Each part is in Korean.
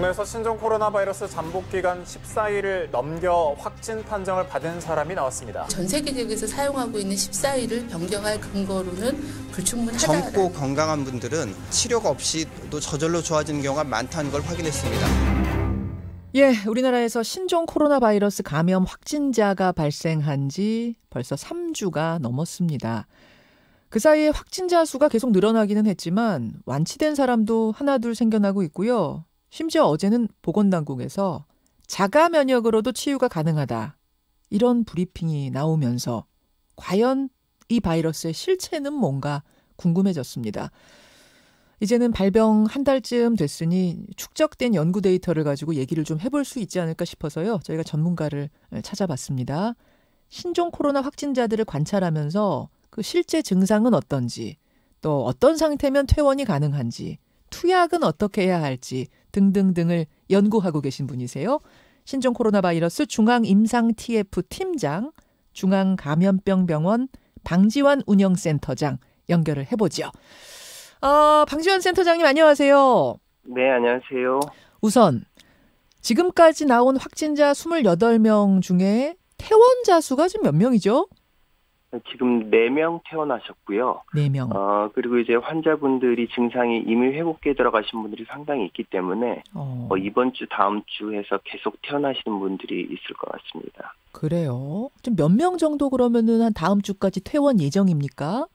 국내에서 신종 코로나 바이러스 잠복 기간 14일을 넘겨 확진 판정을 받은 사람이 나왔습니다. 전 세계적에서 사용하고 있는 14일을 변경할 근거로는 불충분하다. 젊고 건강한 분들은 치료가 없이 또 저절로 좋아지는 경우가 많다는 걸 확인했습니다. 예, 우리나라에서 신종 코로나 바이러스 감염 확진자가 발생한 지 벌써 3주가 넘었습니다. 그 사이에 확진자 수가 계속 늘어나기는 했지만 완치된 사람도 하나둘 생겨나고 있고요. 심지어 어제는 보건당국에서 자가 면역으로도 치유가 가능하다. 이런 브리핑이 나오면서 과연 이 바이러스의 실체는 뭔가 궁금해졌습니다. 이제는 발병 한 달쯤 됐으니 축적된 연구 데이터를 가지고 얘기를 좀 해볼 수 있지 않을까 싶어서요. 저희가 전문가를 찾아봤습니다. 신종 코로나 확진자들을 관찰하면서 그 실제 증상은 어떤지, 또 어떤 상태면 퇴원이 가능한지, 투약은 어떻게 해야 할지 등등등을 연구하고 계신 분이세요. 신종 코로나 바이러스 중앙임상-TF 팀장, 중앙감염병병원 방지환 운영센터장 연결을 해보죠. 방지환 센터장님 안녕하세요. 네, 안녕하세요. 우선 지금까지 나온 확진자 28명 중에 퇴원자 수가 지금 몇 명이죠? 지금 4명 퇴원하셨고요. 4명. 그리고 이제 환자분들이 증상이 이미 회복기에 들어가신 분들이 상당히 있기 때문에 이번 주, 다음 주 해서 계속 퇴원하시는 분들이 있을 것 같습니다. 그래요? 좀 몇 명 정도 그러면은 한 다음 주까지 퇴원 예정입니까?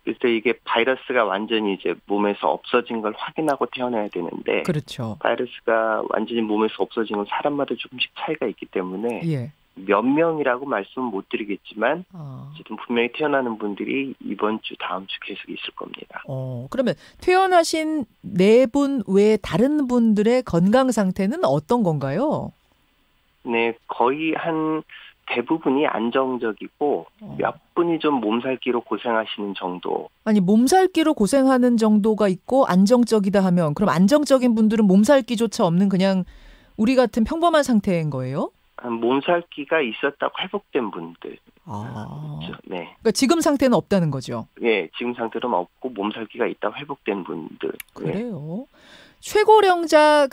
그래서 이게 바이러스가 완전히 이제 몸에서 없어진 걸 확인하고 퇴원해야 되는데, 그렇죠. 바이러스가 완전히 몸에서 없어진 건 사람마다 조금씩 차이가 있기 때문에 예. 몇 명이라고 말씀은 못 드리겠지만 어쨌든 분명히 태어나는 분들이 이번 주, 다음 주 계속 있을 겁니다. 그러면 퇴원하신 4분 외에 다른 분들의 건강 상태는 어떤 건가요? 네, 거의 한 대부분이 안정적이고 몇 분이 좀 몸살기로 고생하시는 정도. 아니 몸살기로 고생하는 정도가 있고 안정적이다 하면 그럼 안정적인 분들은 몸살기조차 없는 그냥 우리 같은 평범한 상태인 거예요? 몸살기가 있었다고 회복된 분들. 그렇죠. 네. 그러니까 지금 상태는 없다는 거죠? 네, 지금 상태는 없고 몸살기가 있다고 회복된 분들. 그래요? 네. 최고령자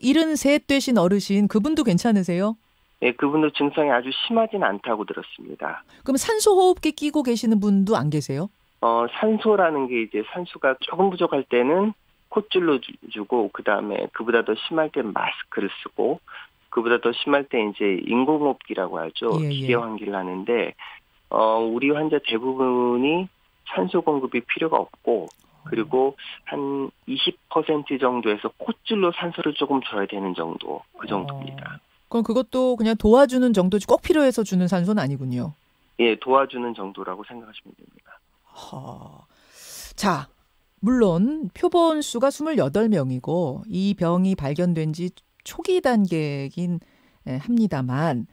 73 되신 어르신 그분도 괜찮으세요? 네, 그분도 증상이 아주 심하진 않다고 들었습니다. 그럼 산소호흡기 끼고 계시는 분도 안 계세요? 산소라는 게 이제 산소가 조금 부족할 때는 콧줄로 주고 그다음에 그보다 더 심할 때 마스크를 쓰고 그보다 더 심할 때 이제 인공호흡기라고 하죠. 기계 환기를 하는데 우리 환자 대부분이 산소 공급이 필요가 없고 그리고 한 20% 정도에서 콧줄로 산소를 조금 줘야 되는 정도 그 정도입니다. 그럼 그것도 그냥 도와주는 정도지 꼭 필요해서 주는 산소는 아니군요. 예, 도와주는 정도라고 생각하시면 됩니다. 자, 물론 표본 수가 28명이고 이 병이 발견된 지 초기 단계이긴 합니다만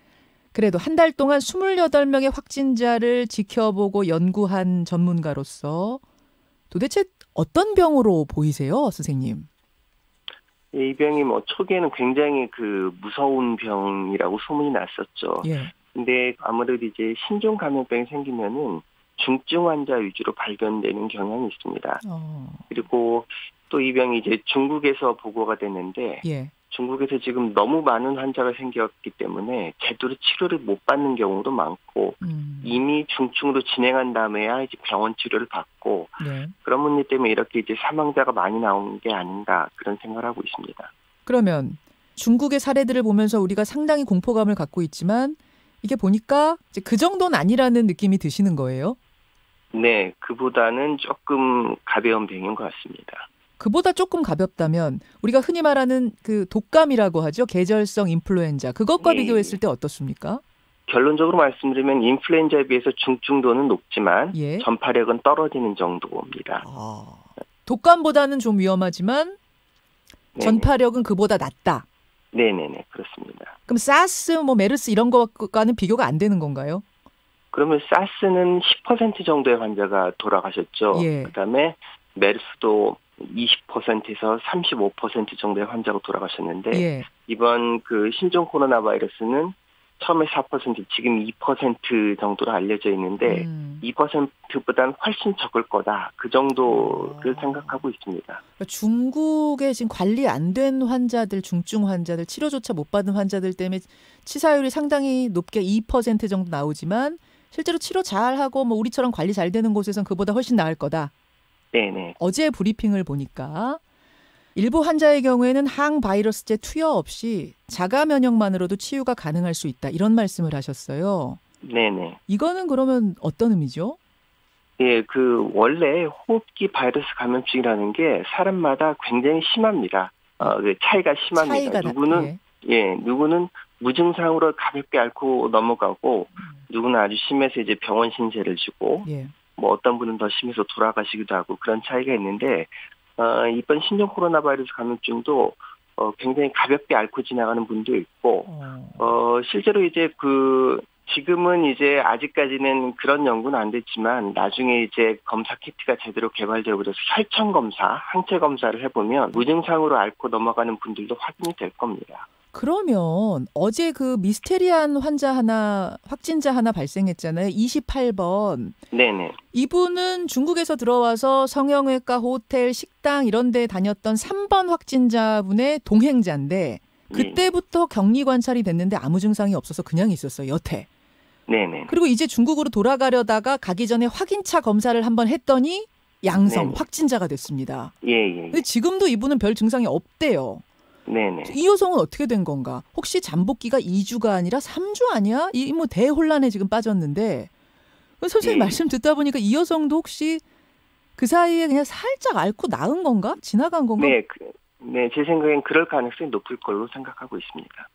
그래도 한 달 동안 28명의 확진자를 지켜보고 연구한 전문가로서 도대체 어떤 병으로 보이세요, 선생님? 이 병이 초기에는 굉장히 무서운 병이라고 소문이 났었죠. 예. 근데 아무래도 이제 신종 감염병이 생기면은 중증 환자 위주로 발견되는 경향이 있습니다. 그리고 또 이 병이 이제 중국에서 보고가 됐는데 중국에서 지금 너무 많은 환자가 생겼기 때문에 제대로 치료를 못 받는 경우도 많고 이미 중증으로 진행한 다음에야 이제 병원 치료를 받고 그런 문제 때문에 이렇게 이제 사망자가 많이 나오는 게 아닌가 그런 생각을 하고 있습니다. 그러면 중국의 사례들을 보면서 우리가 상당히 공포감을 갖고 있지만 이게 보니까 이제 그 정도는 아니라는 느낌이 드시는 거예요? 네, 그보다는 조금 가벼운 병인 것 같습니다. 그보다 조금 가볍다면 우리가 흔히 말하는 독감이라고 하죠. 계절성 인플루엔자. 그것과 비교했을 때 어떻습니까? 결론적으로 말씀드리면 인플루엔자에 비해서 중증도는 높지만 전파력은 떨어지는 정도입니다. 독감보다는 좀 위험하지만 전파력은 그보다 낮다. 네네네, 그렇습니다. 그럼 사스, 메르스 이런 것과는 비교가 안 되는 건가요? 그러면 사스는 10% 정도의 환자가 돌아가셨죠. 그다음에 메르스도 20%에서 35% 정도의 환자가 돌아가셨는데 이번 신종 코로나 바이러스는 처음에 4%, 지금 2% 정도로 알려져 있는데 2%보다는 훨씬 적을 거다. 그 정도를 생각하고 있습니다. 그러니까 중국에 지금 관리 안 된 환자들, 중증 환자들, 치료조차 못 받은 환자들 때문에 치사율이 상당히 높게 2% 정도 나오지만 실제로 치료 잘하고 뭐 우리처럼 관리 잘 되는 곳에선 그보다 훨씬 나을 거다. 네네. 어제 브리핑을 보니까 일부 환자의 경우에는 항바이러스제 투여 없이 자가 면역만으로도 치유가 가능할 수 있다. 이런 말씀을 하셨어요. 네네. 이거는 그러면 어떤 의미죠? 예, 원래 호흡기 바이러스 감염증이라는 게 사람마다 굉장히 심합니다. 차이가 심합니다. 누구는 무증상으로 가볍게 앓고 넘어가고, 누구는 아주 심해서 이제 병원 신세를 지고, 뭐 어떤 분은 더 심해서 돌아가시기도 하고 그런 차이가 있는데, 이번 신종 코로나 바이러스 감염증도 굉장히 가볍게 앓고 지나가는 분도 있고, 실제로 이제 지금은 이제 아직까지는 그런 연구는 안 됐지만 나중에 이제 검사 키트가 제대로 개발되고 그래서 혈청 검사, 항체 검사를 해보면 무증상으로 앓고 넘어가는 분들도 확인이 될 겁니다. 그러면 어제 미스테리한 확진자 하나 발생했잖아요. 28번. 네네. 이분은 중국에서 들어와서 성형외과, 호텔, 식당 이런 데 다녔던 3번 확진자분의 동행자인데 그때부터 격리 관찰이 됐는데 아무 증상이 없어서 그냥 있었어요. 여태. 네네. 그리고 이제 중국으로 돌아가려다가 가기 전에 확인차 검사를 한번 했더니 양성, 네네. 확진자가 됐습니다. 예. 근데 지금도 이분은 별 증상이 없대요. 네네. 이 여성은 어떻게 된 건가? 혹시 잠복기가 2주가 아니라 3주 아니야? 이 뭐 대혼란에 지금 빠졌는데 선생님 말씀 듣다 보니까 이 여성도 혹시 그 사이에 그냥 살짝 앓고 나은 건가? 지나간 건가? 네, 제 생각엔 그럴 가능성이 높을 걸로 생각하고 있습니다.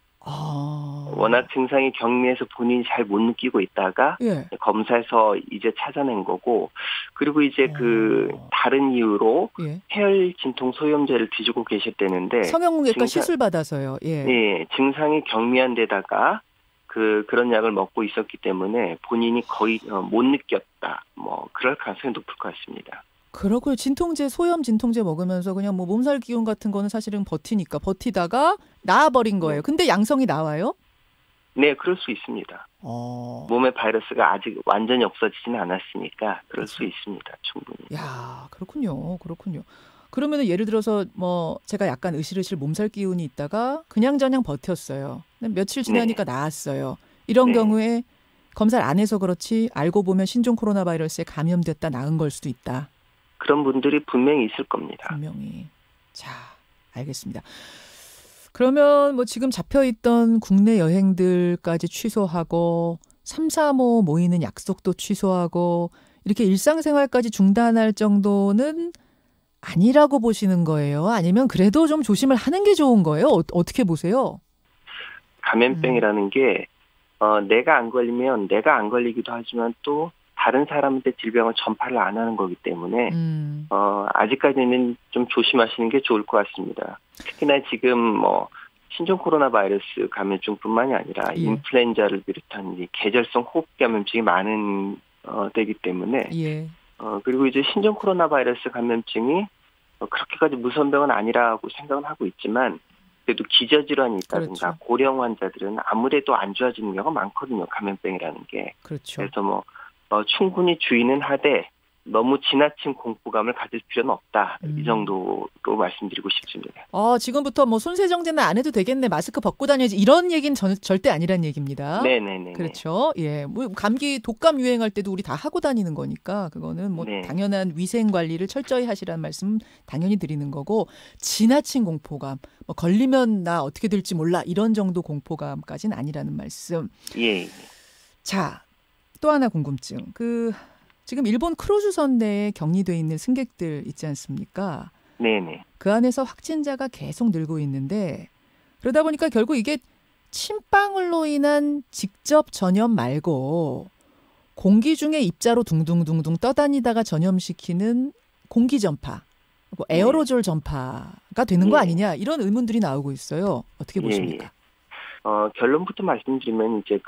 워낙 증상이 경미해서 본인이 잘 못 느끼고 있다가 검사에서 이제 찾아낸 거고, 그리고 이제 다른 이유로 폐혈 진통 소염제를 뒤지고 계셨다는데 성형외과 시술 받아서요. 예, 증상이 경미한 데다가 그런 약을 먹고 있었기 때문에 본인이 거의 못 느꼈다. 뭐 그럴 가능성이 높을 것 같습니다. 그렇고요. 소염 진통제 먹으면서 그냥 뭐 몸살 기운 같은 거는 사실은 버티다가 나아버린 거예요. 근데 양성이 나와요? 네, 그럴 수 있습니다. 몸의 바이러스가 아직 완전히 없어지지는 않았으니까 그럴 수 있습니다. 충분히. 야, 그렇군요. 그러면은 예를 들어서 뭐 제가 약간 으실으실 몸살 기운이 있다가 그냥저냥 버텼어요. 며칠 지나니까 나았어요. 이런 경우에 검사를 안 해서 그렇지 알고 보면 신종 코로나 바이러스에 감염됐다 나은 걸 수도 있다. 그런 분들이 분명히 있을 겁니다. 분명히. 자, 알겠습니다. 그러면 뭐 지금 잡혀있던 국내 여행들까지 취소하고 3, 4모 모이는 약속도 취소하고 이렇게 일상생활까지 중단할 정도는 아니라고 보시는 거예요? 아니면 그래도 좀 조심을 하는 게 좋은 거예요? 어떻게 보세요? 감염병이라는 게 내가 안 걸리면 내가 안 걸리기도 하지만 또 다른 사람한테 질병을 전파를 안 하는 거기 때문에 아직까지는 좀 조심하시는 게 좋을 것 같습니다. 특히나 지금 뭐 신종 코로나 바이러스 감염증뿐만이 아니라 인플루엔자를 비롯한 이 계절성 호흡 감염증이 많은 되기 때문에 그리고 이제 신종 코로나 바이러스 감염증이 그렇게까지 무서운 병은 아니라고 생각은 하고 있지만 그래도 기저질환이 있다든가 고령 환자들은 아무래도 안 좋아지는 경우가 많거든요. 감염병이라는 게. 그래서 뭐 충분히 주의는 하되 너무 지나친 공포감을 가질 필요는 없다. 이 정도로 말씀드리고 싶습니다. 지금부터 뭐 손세정제는 안 해도 되겠네. 마스크 벗고 다녀야지. 이런 얘기는 절대 아니란 얘기입니다. 네네네. 그렇죠. 예, 뭐 감기 독감 유행할 때도 우리 다 하고 다니는 거니까 그거는 뭐 당연한 위생 관리를 철저히 하시라는 말씀 당연히 드리는 거고 지나친 공포감, 뭐 걸리면 나 어떻게 될지 몰라 이런 정도 공포감까지는 아니라는 말씀. 예. 자, 또 하나 궁금증. 지금 일본 크루즈선 내에 격리돼 있는 승객들 있지 않습니까? 네네. 그 안에서 확진자가 계속 늘고 있는데 그러다 보니까 결국 이게 침방울로 인한 직접 전염 말고 공기 중에 입자로 둥둥둥둥 떠다니다가 전염시키는 공기 전파, 에어로졸 전파가 되는 거 아니냐 이런 의문들이 나오고 있어요. 어떻게 보십니까? 결론부터 말씀드리면 이제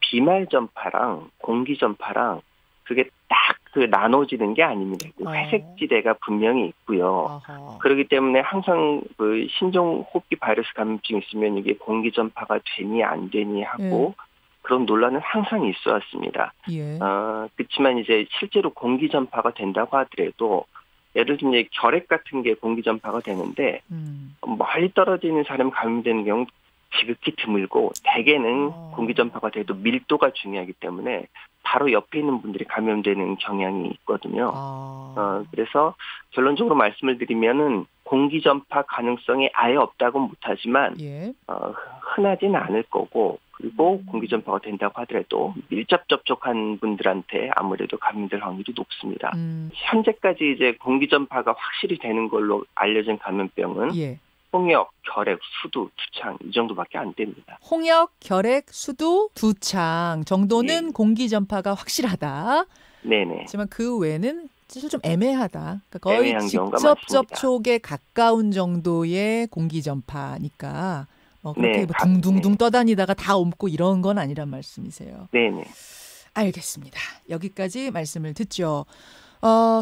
비말 전파랑 공기 전파랑 그게 딱 나눠지는 게 아닙니다. 회색지대가 분명히 있고요. 그렇기 때문에 항상 신종 호흡기 바이러스 감염증이 있으면 이게 공기 전파가 되니 안 되니 하고 그런 논란은 항상 있어 왔습니다. 예. 그렇지만 이제 실제로 공기 전파가 된다고 하더라도 예를 들면 이제 결핵 같은 게 공기 전파가 되는데 멀리 떨어져 있는 사람이 감염되는 경우 지극히 드물고 대개는 공기 전파가 돼도 밀도가 중요하기 때문에 바로 옆에 있는 분들이 감염되는 경향이 있거든요. 그래서 결론적으로 말씀을 드리면은 공기 전파 가능성이 아예 없다고는 못하지만 예. 흔하진 않을 거고 그리고 공기 전파가 된다고 하더라도 밀접 접촉한 분들한테 아무래도 감염될 확률이 높습니다. 현재까지 이제 공기 전파가 확실히 되는 걸로 알려진 감염병은 예. 홍역, 결핵, 수두, 두창 이 정도밖에 안 됩니다. 홍역, 결핵, 수두, 두창 정도는 예. 공기 전파가 확실하다. 네네. 하지만 그 외에는 사실 좀 애매하다. 그러니까 거의 직접 접촉에 가까운 정도의 공기 전파니까 그렇게 네, 둥둥둥 떠다니다가 다 옮고 이런 건 아니란 말씀이세요. 네네. 알겠습니다. 여기까지 말씀을 듣죠.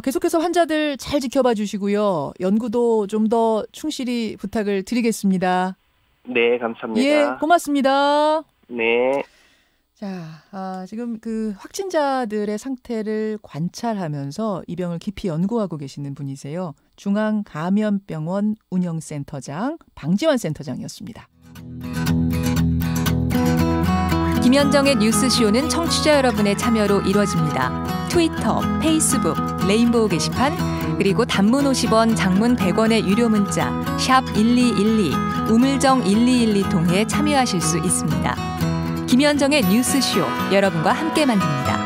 계속해서 환자들 잘 지켜봐 주시고요. 연구도 좀 더 충실히 부탁을 드리겠습니다. 네, 감사합니다. 예, 고맙습니다. 네. 자, 지금 그 확진자들의 상태를 관찰하면서 이 병을 깊이 연구하고 계시는 분이세요. 중앙감염병원 운영센터장 방지환 센터장이었습니다. 김현정의 뉴스쇼는 청취자 여러분의 참여로 이루어집니다. 트위터, 페이스북, 레인보우 게시판, 그리고 단문 50원, 장문 100원의 유료 문자 샵 1212, 우물정 1212 통해 참여하실 수 있습니다. 김현정의 뉴스쇼, 여러분과 함께 만듭니다.